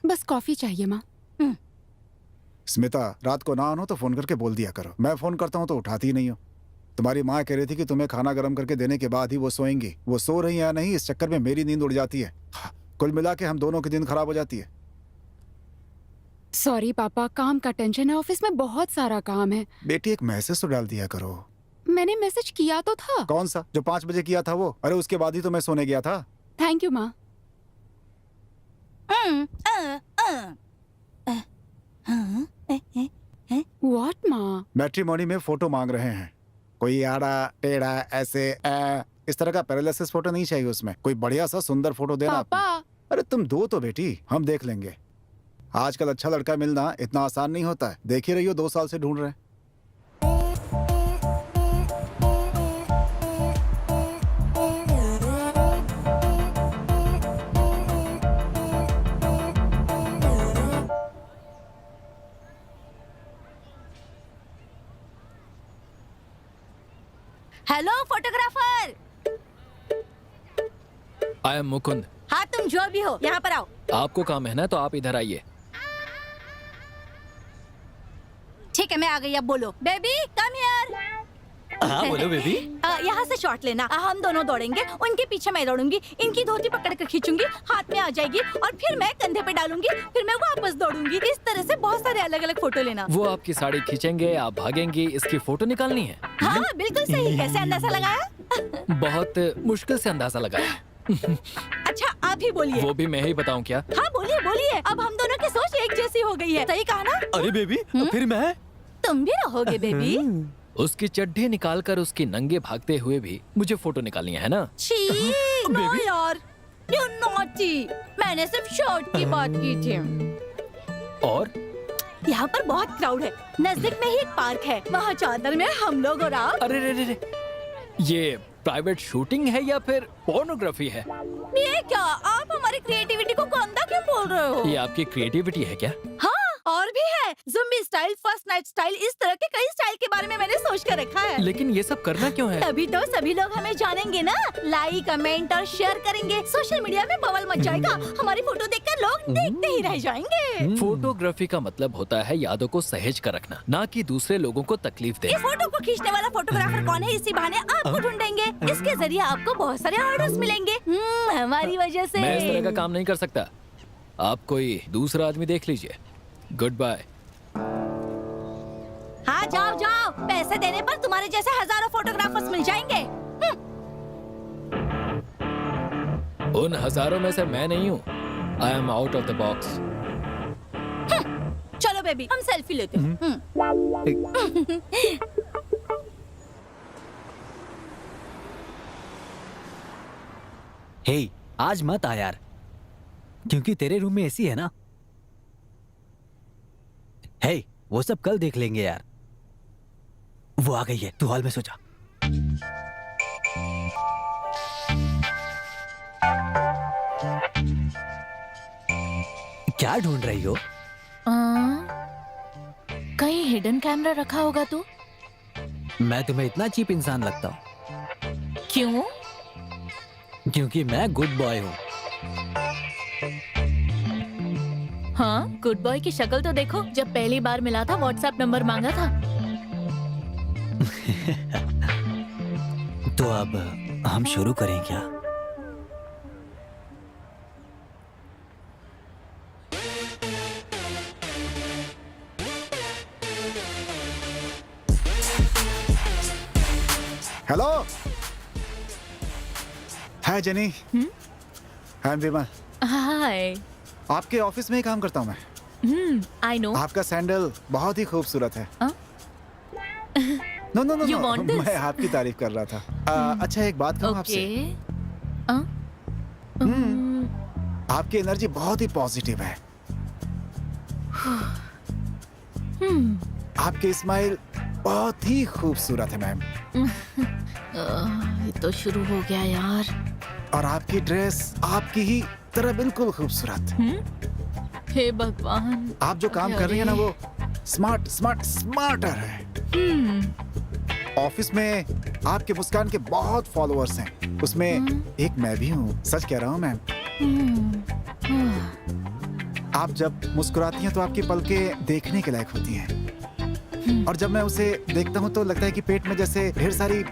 बस कॉफी चाहिए माँ। स्मिता, रात को ना आनो तो फोन करके बोल दिया करो। मैं फोन करता हूँ तो उठाती ही नहीं हो। तुम्हारी माँ कह रही थी कि तुम्हें खाना गर्म करके देने के बाद ही वो सोएंगी। वो सो रही है या नहीं, इस चक्कर में मेरी नींद उड़ जाती है। कुल मिला के हम दोनों की नींद खराब हो जाती है। सॉरी पापा, काम का टेंशन है, ऑफिस में बहुत सारा काम है। बेटी, एक मैसेज तो डाल दिया करो। मैंने मैसेज किया तो था। कौन सा? जो 5 बजे किया था वो? अरे उसके बाद ही तो मैं सोने गया था। थैंक यू माँ। व्हाट माँ? मैट्रिमोनी में फोटो मांग रहे हैं। कोई आड़ा टेढ़ा ऐसे इस तरह का पैरालिसिस फोटो नहीं चाहिए उसमें। कोई बढ़िया सा सुंदर फोटो देना। पापा। अरे तुम दो तो बेटी, हम देख लेंगे। आजकल अच्छा लड़का मिलना इतना आसान नहीं होता है। देख ही रही हो, 2 साल से ढूंढ रहे हैं। Hello photographer. I am Mukund. हाँ, तुम जो भी हो यहाँ पर आओ। आपको काम है ना, तो आप इधर आइए। ठीक है, मैं आ गई। अब बोलो। Baby come here. हाँ बोलो बेबी। यहाँ से शॉट लेना। हम दोनों दौड़ेंगे, उनके पीछे मैं दौड़ूंगी, इनकी धोती पकड़ कर खींचूंगी, हाथ में आ जाएगी और फिर मैं कंधे पे डालूंगी, फिर मैं वापस दौड़ूंगी। इस तरह से बहुत सारे अलग अलग फोटो लेना। वो आपकी साड़ी खींचेंगे, आप भागेंगी, इसकी फोटो निकालनी है। हाँ बिल्कुल सही। कैसे अंदाजा लगाया? बहुत मुश्किल से अंदाजा लगाया। अच्छा आप ही बोलिए। वो भी मैं ही बताऊं क्या? हाँ बोलिए बोलिए। अब हम दोनों की सोच एक जैसी हो गई है। सही कहा ना? अरे बेबी, फिर मैं? तुम भी रहोगे बेबी। उसकी चड्डी निकालकर उसकी नंगे भागते हुए भी मुझे फोटो निकालनी है ना? छी, नो यार, यू नॉटी। मैंने सिर्फ शॉट की बात की थी। और यहाँ पर बहुत क्राउड है। नजदीक में ही एक पार्क है, वहाँ चादर में हम लोग और आप। अरे रे रे रे, ये प्राइवेट शूटिंग है या फिर पोर्नोग्राफी है? ये क्या, आप हमारी क्रिएटिविटी को गंदा क्यों बोल रहे हो? ये आपकी क्रिएटिविटी है क्या? हाँ, और भी है। ज़ुम्बी स्टाइल, फर्स्ट नाइट स्टाइल, इस तरह के कई स्टाइल के बारे में मैंने सोच कर रखा है। लेकिन ये सब करना क्यों है? तभी तो सभी लोग हमें जानेंगे ना, लाइक कमेंट और शेयर करेंगे। सोशल मीडिया में बवाल मच जाएगा। हमारी फोटो देखकर लोग देखते ही रह जाएंगे। फोटोग्राफी का मतलब होता है यादों को सहेज कर रखना, ना कि दूसरे लोगों को तकलीफ ये देना। फोटो को खींचने वाला फोटोग्राफर कौन है, इसी बहाने आपको ढूंढेंगे। इसके जरिए आपको बहुत सारे ऑर्डर्स मिलेंगे। हमारी वजह से। मैं इस तरह का काम नहीं कर सकता। आप कोई दूसरा आदमी देख लीजिए। Good bye. हाँ जाओ जाओ, पैसे देने पर तुम्हारे जैसे हजारों फोटोग्राफर्स मिल जाएंगे। उन हजारों में से मैं नहीं हूँ। I am out of the box. चलो बेबी, हम सेल्फी लेते हैं। हे, आज मत आ यार, क्योंकि तेरे रूम में एसी है ना। हे, वो सब कल देख लेंगे यार। वो आ गई है, तू हॉल में सो जा। क्या ढूंढ रही हो? कहीं हिडन कैमरा रखा होगा तू? मैं तुम्हें इतना चीप इंसान लगता हूँ? क्यों? क्योंकि मैं गुड बॉय हूँ। हाँ, गुड बॉय की शक्ल तो देखो। जब पहली बार मिला था व्हाट्सएप नंबर मांगा था। तो अब हम शुरू करें क्या? Hello, hi Jenny. I am Vimal. Hi. आपके ऑफिस में ही काम करता हूँ मैं। I know. आपका सैंडल बहुत ही खूबसूरत है। No no no, You want this? मैं आपकी तारीफ कर रहा था। अच्छा एक बात कहूँ आपसे। आपकी एनर्जी बहुत ही पॉजिटिव है। आपकी स्माइल बहुत ही खूबसूरत है मैम। ये तो शुरू हो गया यार। और आपकी ड्रेस आपकी ही तरह बिल्कुल खूबसूरत। हे भगवान। आप जो काम कर रही है ना, वो स्मार्ट स्मार्ट स्मार्टर है। ऑफिस में आपके मुस्कान के बहुत फॉलोअर्स हैं, उसमें एक मैं भी हूँ। सच कह रहा हूँ मैम। आप जब मुस्कुराती हैं तो आपकी पलकें देखने के लायक होती हैं, और जब मैं उसे देखता हूँ तो लगता है कि पेट में जैसे ढेर सारी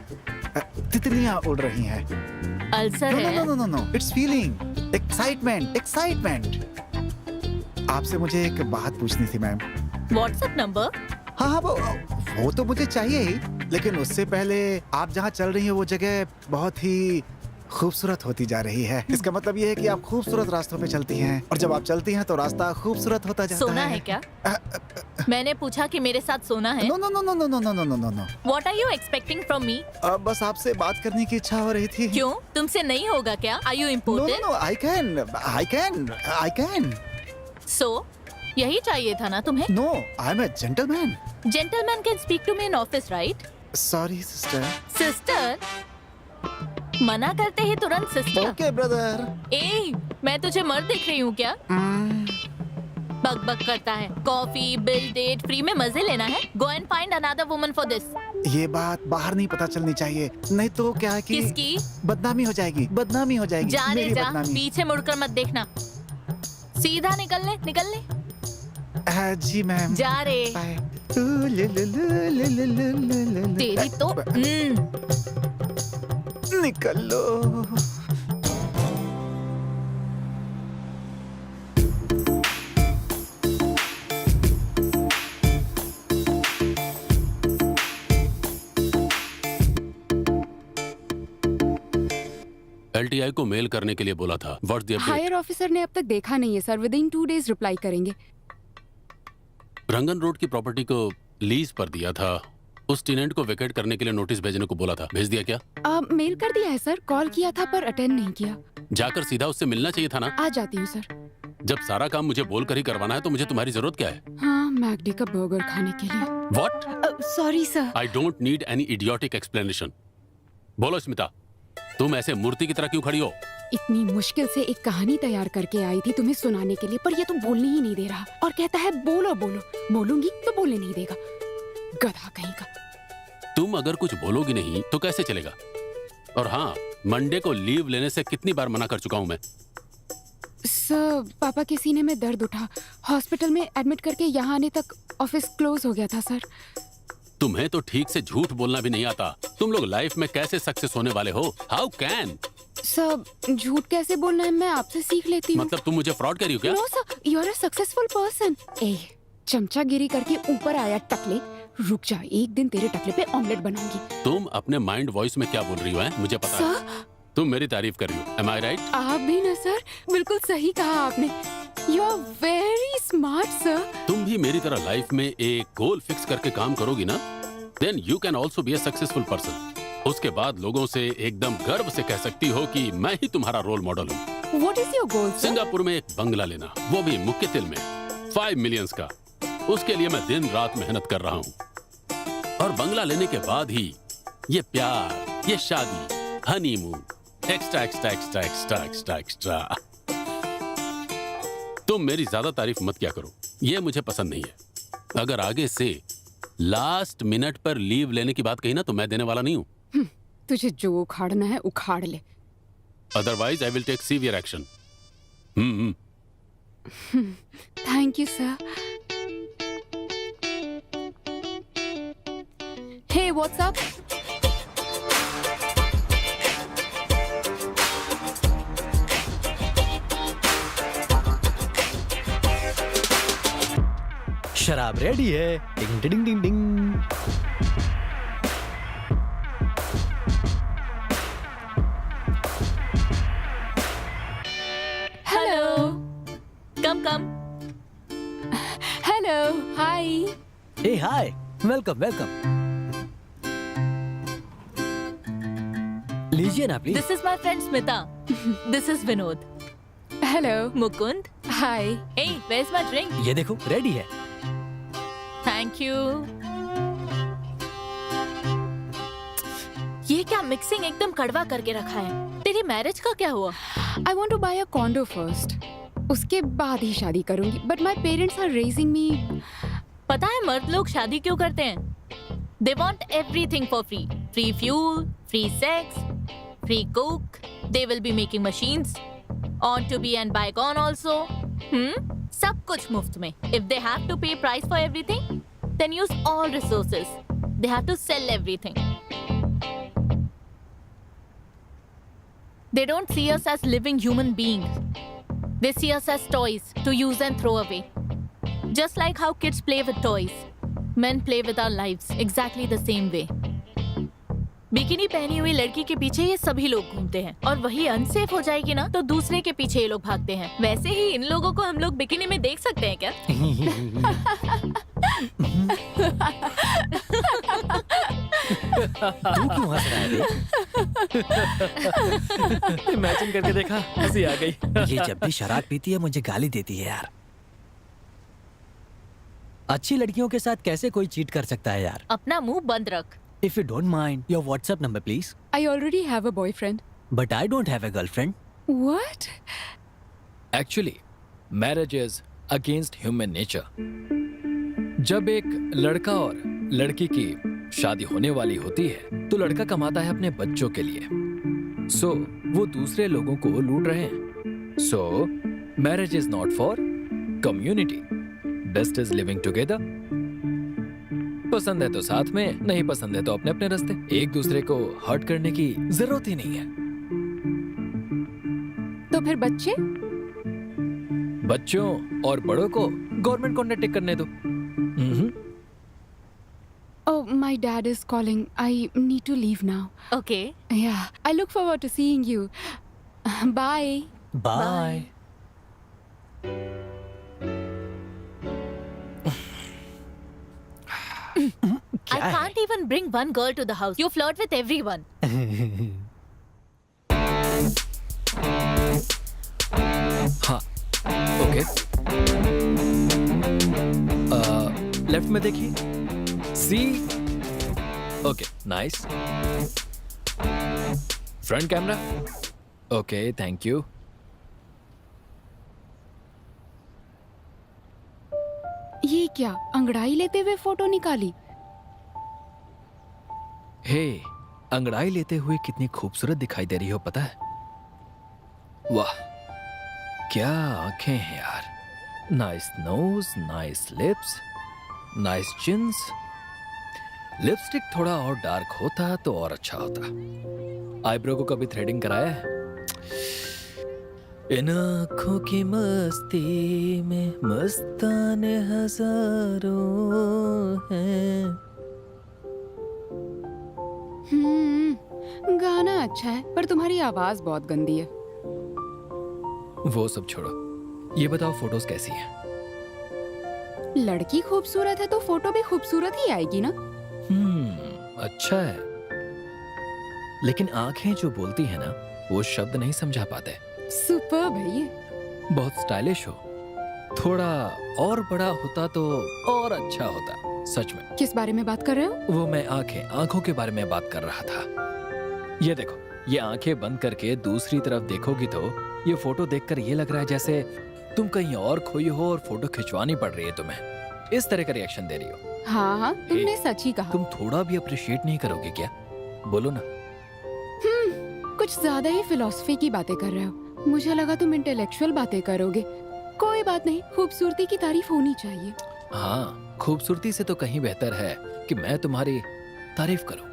तितलियां उड़ रही हैं। अल्सर है? No no no no, it's feeling excitement excitement. आपसे मुझे एक बात पूछनी थी मैम। WhatsApp number? हाँ हाँ, वो तो मुझे चाहिए ही, लेकिन उससे पहले आप जहाँ चल रही हैं वो जगह बहुत ही खूबसूरत होती जा रही है। इसका मतलब ये है कि आप खूबसूरत रास्तों पे चलती हैं, और जब आप चलती हैं तो रास्ता खूबसूरत होता जाता है। सोना है क्या? मैंने पूछा कि मेरे साथ सोना है? No no no no no no no no no no. What are you expecting from me? बस आपसे बात करने की इच्छा हो रही थी। क्यों? तुमसे नहीं होगा क्या? Are you no important? No no, I can. So, यही चाहिए था ना तुम्हें? No, I am a gentleman. Gentleman can speak to me in office, right? Sorry sister. Sister? मना करते ही तुरंत सिस्टर? Okay brother. ए, मैं तुझे मर्द दिख रही हूँ क्या? बक बक करता है। कॉफी, बिल, डेट, फ्री में मजे लेना है? Go and find another woman for this. ये बात बाहर नहीं पता चलनी चाहिए, नहीं तो क्या है कि किसकी? बदनामी हो जाएगी, बदनामी हो जाएगी। जा रे मेरी जा, बदनामी। पीछे मुड़कर मत देखना। सीधा निकल ले। जी मैम। जा रे। बाय। तेरी तो निकल लो। LTI को मेल करने के लिए बोला था। What's the update? Higher officer ने अब तक देखा नहीं है sir. Within 2 days reply करेंगे। रंगन रोड की प्रॉपर्टी को लीज पर दिया था, उस टेनेंट को वेकेट करने के लिए नोटिस भेजने को बोला था। भेज दिया क्या? मेल कर दिया है सर। कॉल किया था पर अटेंड नहीं किया। जाकर सीधा उससे मिलना चाहिए था ना। आ जाती हूँ सर। जब सारा काम मुझे बोलकर ही करवाना है तो मुझे तुम्हारी जरूरत क्या है? हाँ, मैकडी का बर्गर खाने के लिए। What? Sorry sir. I don't need any idiotic explanation. बोलो स्मिता, तुम ऐसे मूर्ति की तरह क्यों खड़ी हो? इतनी मुश्किल से एक कहानी तैयार करके आई थी तुम्हें सुनाने के लिए, पर ये तो बोलने ही नहीं दे रहा और कहता है बोलो बोलो। बोलूंगी तो बोलने नहीं देगा, गधा कहीं का। तुम अगर कुछ बोलोगी नहीं तो कैसे चलेगा? और हाँ, मंडे को लीव लेने से कितनी बार मना कर चुका हूं मैं। सर, पापा के सीने में दर्द उठा, हॉस्पिटल में एडमिट करके यहाँ आने तक ऑफिस क्लोज हो गया था सर। तुम्हें तो ठीक से झूठ बोलना भी नहीं आता। तुम लोग लाइफ में कैसे सक्सेस होने वाले हो? How can? सर, झूठ कैसे बोलना है मैं आपसे सीख लेती हूँ। मतलब तुम मुझे फ्रॉड कर रही हो क्या? No sir, you are a successful person. ए, चमचागिरी करके ऊपर आया टकले। रुक जा, एक दिन तेरे टकले पे ऑमलेट बनाऊंगी। तुम अपने माइंड वॉइस में क्या बोल रही हो? है मुझे पता है। सर, तुम मेरी तारीफ कर रही हो। Am I right? आप भी ना सर, बिल्कुल सही कहा आपने। You are very smart sir. तुम भी मेरी तरह लाइफ में एक गोल फिक्स करके काम करोगी ना, then you can also be a successful person. उसके बाद लोगों से एकदम गर्व से कह सकती हो कि मैं ही तुम्हारा रोल मॉडल हूँ। What is your goal sir? Singapore में एक बंगला लेना, वो भी मुक्केतिल में, 5 मिलियंस का। उसके लिए मैं दिन रात मेहनत कर रहा हूँ। और बंगला लेने के बाद ही ये प्यार, ये शादी, honeymoon, extra extra extra extra extra extra. तुम मेरी ज्यादा तारीफ मत क्या करो, ये मुझे पसंद नहीं है। अगर आगे से लास्ट मिनट पर लीव लेने की बात कही ना तो मैं देने वाला नहीं हूं। तुझे जो उखाड़ना है उखाड़ ले। Otherwise I will take severe action. Thank you sir. Hey, what's up? शराब रेडी है। Ding ding ding ding. Hello, come. Hello, hi. Hey hi, welcome welcome. लीजिए ना please. This is my friend Smita. This is Vinod. Hello, Mukund. Hi. Eh, where is my drink? ये देखो ready है। Thank you. ये क्या mixing एकदम कड़वा करके रखा है। तेरी मैरिज का क्या हुआ? I want to buy a condo first, उसके बाद ही शादी करूंगी। But my parents are raising me. पता है मर्द लोग शादी क्यों करते हैं? They want everything for free. Free fuel, free sex, free cook. They will be making machines. On to be and bygone also. सब कुछ मुफ्त में. If they have to pay price for everything, then use all resources. They have to sell everything. They don't see us as living human beings. They see us as toys to use and throw away. Just like how kids play with toys. Men play with our lives exactly the same way. Bikini पहनी हुई लड़की के पीछे ये सभी लोग घूमते हैं और वही अनसेफ हो जाएगी ना तो दूसरे के पीछे ये लोग भागते हैं. वैसे ही इन लोगों को हम लोग बिकिनी में देख सकते हैं क्या? तू क्यों हंस रहा है बे? इमेजिन करके देखा, हंसी आ गई. ये जब भी शराब पीती है मुझे गाली देती है यार. अच्छी लड़कियों के साथ कैसे कोई चीट कर सकता है यार? अपना मुंह बंद रख. If you don't mind, your WhatsApp number please. I already have a boyfriend. But I don't have a girlfriend. What? Actually marriage is against human nature. जब एक लड़का और लड़की की शादी होने वाली होती है तो लड़का कमाता है अपने बच्चों के लिए. सो वो दूसरे लोगों को लूट रहे हैं. सो marriage is not for community. Best is living together. पसंद है तो साथ में, नहीं पसंद है तो अपने अपने रास्ते. एक दूसरे को हर्ट करने की जरूरत ही नहीं है. तो फिर बच्चे? बच्चों और बड़ों को गवर्नमेंट कॉन्ट्रैक्ट करने दो. Oh, my dad is calling. I need to leave now. Okay. Yeah, I look forward to seeing you. Bye. Bye. I can't even bring one girl to the house. You flirt with everyone. हाँ, okay. Left में देखिए. See. Okay, nice. Front camera. Okay, thank you. ये क्या अंगड़ाई लेते हुए photo निकाली? हे, अंगड़ाई लेते हुए कितनी खूबसूरत दिखाई दे रही हो पता है? वाह, क्या आंखें हैं यार. Nice nose, nice lips, nice chins. Lipstick थोड़ा और डार्क होता तो और अच्छा होता. आईब्रो को कभी थ्रेडिंग कराया है? इन आँखों की मस्ती में मस्ताने हजारों हैं. गाना अच्छा है पर तुम्हारी आवाज बहुत गंदी है. वो सब छोड़ो, ये बताओ फोटोज कैसी हैं? लड़की खूबसूरत है तो फोटो भी खूबसूरत ही आएगी ना. अच्छा है. लेकिन आंखें जो बोलती है ना वो शब्द नहीं समझा पाते. सुपर्ब है ये. बहुत स्टाइलिश हो. थोड़ा और बड़ा होता तो और अच्छा होता. सच में. किस बारे में बात कर रहे हो? वो मैं आंखों के बारे में बात कर रहा था. ये देखो, ये आंखें बंद करके दूसरी तरफ देखोगी तो ये फोटो देखकर ये लग रहा है जैसे तुम कहीं और खोई हो और फोटो खिंचवानी पड़ रही है तुम्हें. इस तरह का रिएक्शन दे रही हो. हाँ, तुमने सच ही कहा. तुम थोड़ा भी अप्रिशिएट नहीं करोगे क्या? बोलो ना. कुछ ज्यादा ही फिलॉसफी की बातें कर रहे हो. मुझे लगा तुम इंटेलेक्चुअल बातें करोगे. कोई बात नहीं, खूबसूरती की तारीफ होनी चाहिए. हाँ, खूबसूरती से तो कहीं बेहतर है कि मैं तुम्हारी तारीफ करूं.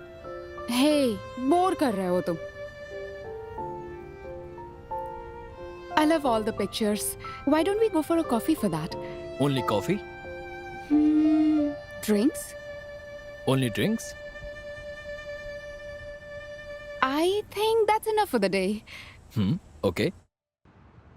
हे, बोर कर रहे हो तुम. I love all the pictures. Why don't we go for a coffee for that? Only coffee? Drinks? Only drinks? I think that's enough for the day. Okay.